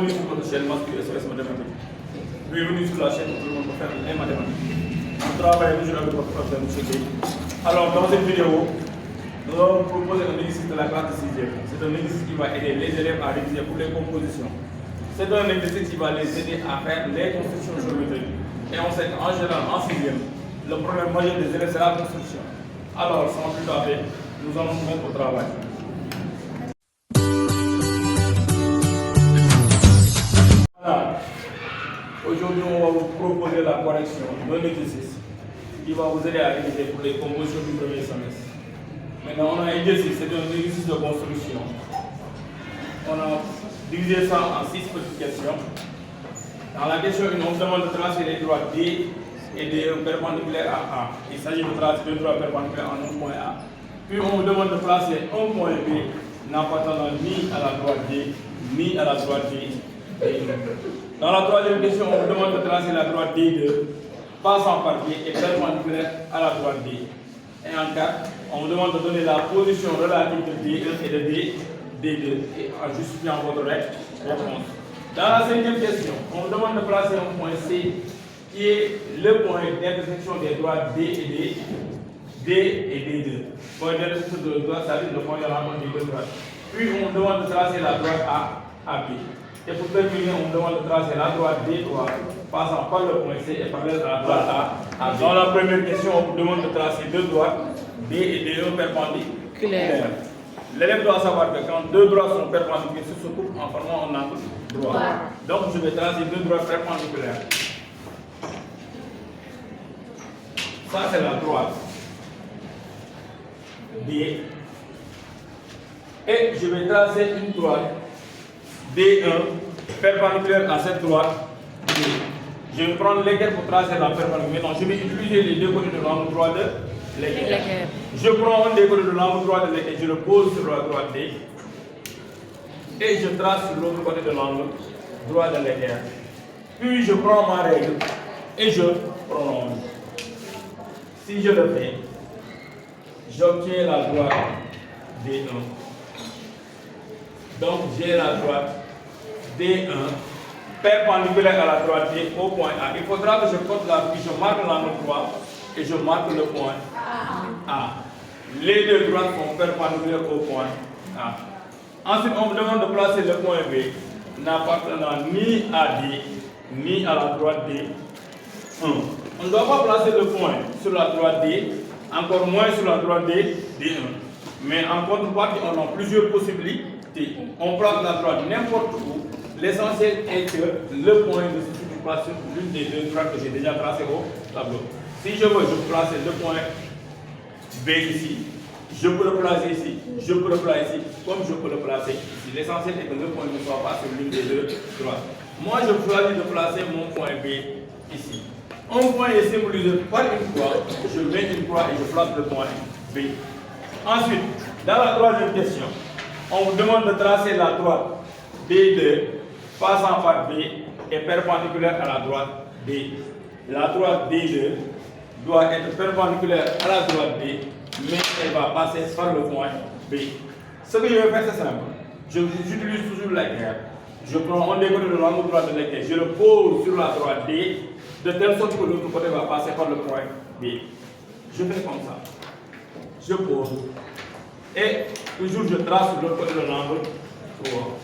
Bienvenue sur notre chaîne Masque SOS Mathématiques. Bienvenue sur la chaîne où tout le monde peut faire les mathématiques. On travaille toujours avec votre professeur M. Gueye. Alors, dans cette vidéo, nous allons proposer un exercice de la classe de 6e. C'est un exercice qui va aider les élèves à réviser pour les compositions. C'est un exercice qui va les aider à faire les constructions géométriques. Et on sait qu'en général, en 6e, le problème majeur des élèves, c'est la construction. Alors, sans plus tarder, nous allons nous mettre au travail. Voilà. Aujourd'hui, on va vous proposer la correction d'un exercice qui va vous aider à réviser pour les compositions du premier semestre. Maintenant, on a un exercice, c'est un exercice de construction. On a divisé ça en 6 petites questions. Dans la question 1, on demande de tracer les droites D et D1 perpendiculaires à A. Il s'agit de tracer deux droites perpendiculaires en un point A. Puis on vous demande de placer un point B n'appartenant ni à la droite D, ni à la droite D. Dans la troisième question, on vous demande de tracer la droite D2 passant par D et perpendiculaire à la droite D. Et en 4, on vous demande de donner la position relative de D1 et de D2 en justifiant votre réponse. Dans la cinquième question, on vous demande de placer un point C qui est le point d'intersection des droites D et D2. Point d'intersection de droite, ça veut dire le point de rencontre des deux droites. Puis on vous demande de tracer la droite A à B. Et pour terminer, on vous demande de tracer la droite D3 passant par le point C et parallèle à la droite A. Dans la première question, on vous demande de tracer deux droites D et D1 perpendiculaires. L'élève doit savoir que quand deux droites sont perpendiculaires, se coupent en formant un angle droit. Donc je vais tracer deux droites perpendiculaires. Ça c'est la droite D. Et je vais tracer une droite D1 perpendiculaire à cette droite D. Je vais prendre l'équerre pour tracer la perpendiculaire. Maintenant, je vais utiliser les deux côtés de l'angle droit de l'équerre. Je prends un des côtés de l'angle droit de l'équerre, je le pose sur la droite D et je trace sur l'autre côté de l'angle droit de l'équerre. Puis je prends ma règle et je prolonge. Si je le fais, j'obtiens la droite D1. Donc j'ai la droite D1 perpendiculaire à la droite D au point A. Il faudra que je compte la vie, je marque l'angle droit et je marque le point A. Les deux droites sont perpendiculaires au point A. Ensuite, on me demande de placer le point B n'appartenant ni à D ni à la droite D1. On ne doit pas placer le point sur la droite D, encore moins sur la droite D1. Mais en contrepartie, on a plusieurs possibilités. On place la droite n'importe où. L'essentiel est que le point ne se situe pas sur l'une des deux droites que j'ai déjà tracées au tableau. Si je veux, je peux placer le point B ici. Je peux le placer ici. Je peux le placer ici. Comme je peux le placer ici. L'essentiel est que le point ne soit pas sur l'une des deux droites. Moi, je choisis de placer mon point B ici. Un point est symbolisé par une croix. Je mets une croix et je place le point B. Ensuite, dans la troisième question, on vous demande de tracer la droite D2 passant par B et perpendiculaire à la droite D. La droite D2 doit être perpendiculaire à la droite D, mais elle va passer par le point B. Ce que je vais faire, c'est simple. J'utilise toujours l'équerre. Je prends un des côtés de l'angle droit de l'équerre, je le pose sur la droite D, de telle sorte que l'autre côté va passer par le point B. Je fais comme ça. Je pose. Et toujours je trace sur l'autre côté de l'angle droit.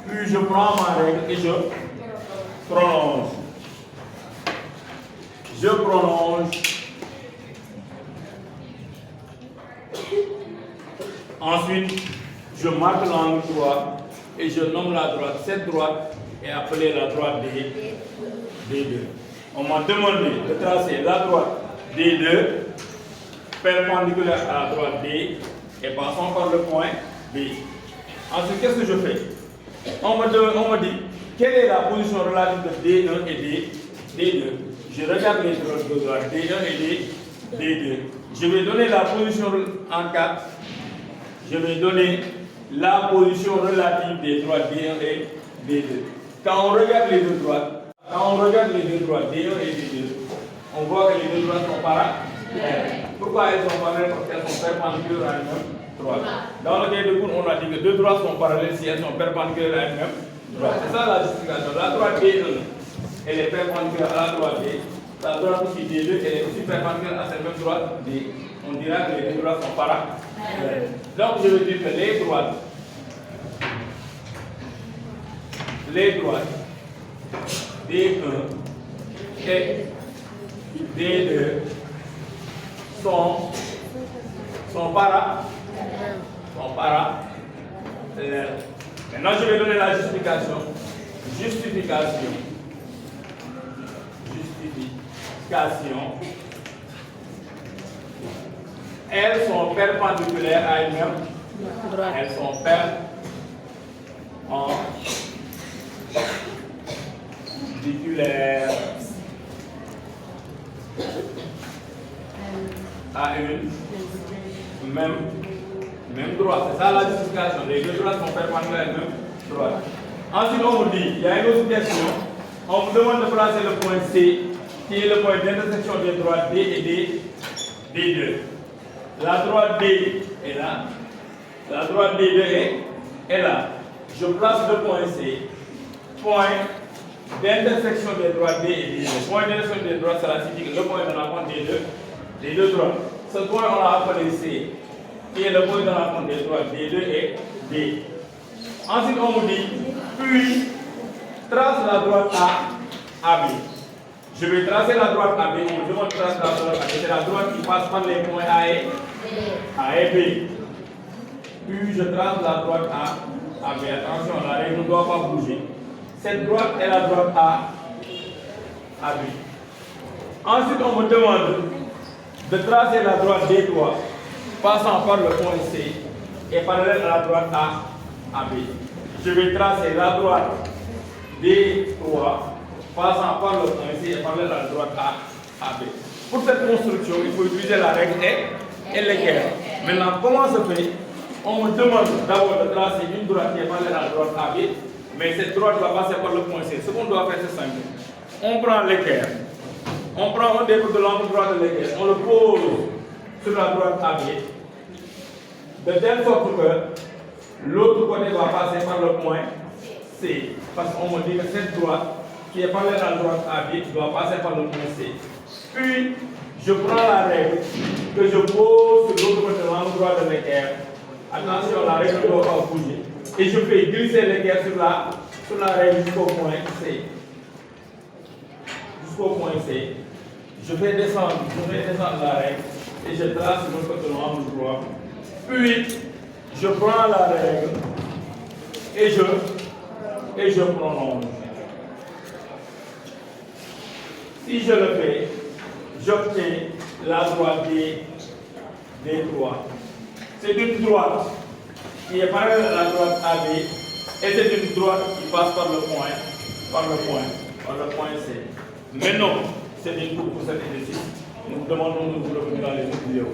Puis je prends ma règle et je prolonge. Je prolonge. Ensuite, je marque l'angle droit et je nomme la droite. Cette droite est appelée la droite D2. On m'a demandé de tracer la droite D2 perpendiculaire à la droite D et passant par le point B. Ensuite, qu'est-ce que je fais? On me dit quelle est la position relative de D1 et D2. Je regarde les deux droites D1 et D2. Je vais donner la position en 4. Je vais donner la position relative des droites D1 et D2. Quand on regarde les deux droites, D1 et D2, on voit que les deux droites sont parallèles. Pourquoi elles sont parallèles? Parce qu'elles sont perpendiculaires à elles-mêmes. droite. Dans le cahier de cours, on a dit que deux droites sont parallèles si elles sont perpendiculaires à elles-mêmes. C'est ça la justification. La droite D1, elle est perpendiculaire à la droite D. La droite aussi D2, elle est aussi perpendiculaire à cette même droite D. On dira que les deux droites sont parallèles. Donc je veux dire que les droites D1 et D2 sont parallèles. Maintenant, je vais donner la justification. Elles sont perpendiculaires à elles-mêmes. Elles sont perpendiculaires à une même droite. C'est ça la justification. Les deux droites sont perpendiculaires à une même droite. Ensuite, on vous dit, il y a une autre question. On vous demande de placer le point C, qui est le point d'intersection des droites D et D2. La droite D est là. La droite D2 est là. Je place le point C. Point d'intersection des droites D et D2. Le point d'intersection des droites, ça signifie que le point de la pointe des deux droites. Ce point, on l'a appelé C, qui est le point de la pointe des droites D2 et D. Ensuite, on vous dit, puis, trace la droite AB. Je vais tracer la droite AB. On me demande de tracer la droite AB. C'est la droite qui passe par les points A et B. Puis, je trace la droite AB. Attention, la règle ne doit pas bouger. Cette droite est la droite AB. Ensuite, on me demande de tracer la droite D3, passant par le point C et parallèle à la droite AB. Je vais tracer la droite D3, passant par le point C et parallèle à la droite AB. Pour cette construction, il faut utiliser la règle et l'équerre. Maintenant, comment se fait? On me demande d'abord de tracer une droite qui est parallèle à la droite AB, mais cette droite va passer par le point C. Ce qu'on doit faire, c'est simple. On prend l'équerre. On prend un début de l'angle droit de l'équerre. On le pose sur la droite AB, de telle sorte que l'autre côté va passer par le point C. Parce qu'on me dit que cette droite qui est parallèle à la droite AB doit passer par le point C. Puis, je prends la règle que je pose sur l'autre côté de l'angle droit de l'équerre. Attention, la règle ne doit pas bouger. Et je fais glisser l'équerre sur la règle jusqu'au point C. Jusqu'au point C. Je vais descendre la règle et je trace l'autre côté de l'angle droit. Puis, je prends la règle et je prolonge. Si je le fais, j'obtiens la droite D3. C'est une droite qui est parallèle à la droite AB et c'est une droite qui passe par le point C. Mais non, c'est une coupe pour cet exercice. Nous vous demandons de vous revenir dans les autres vidéos.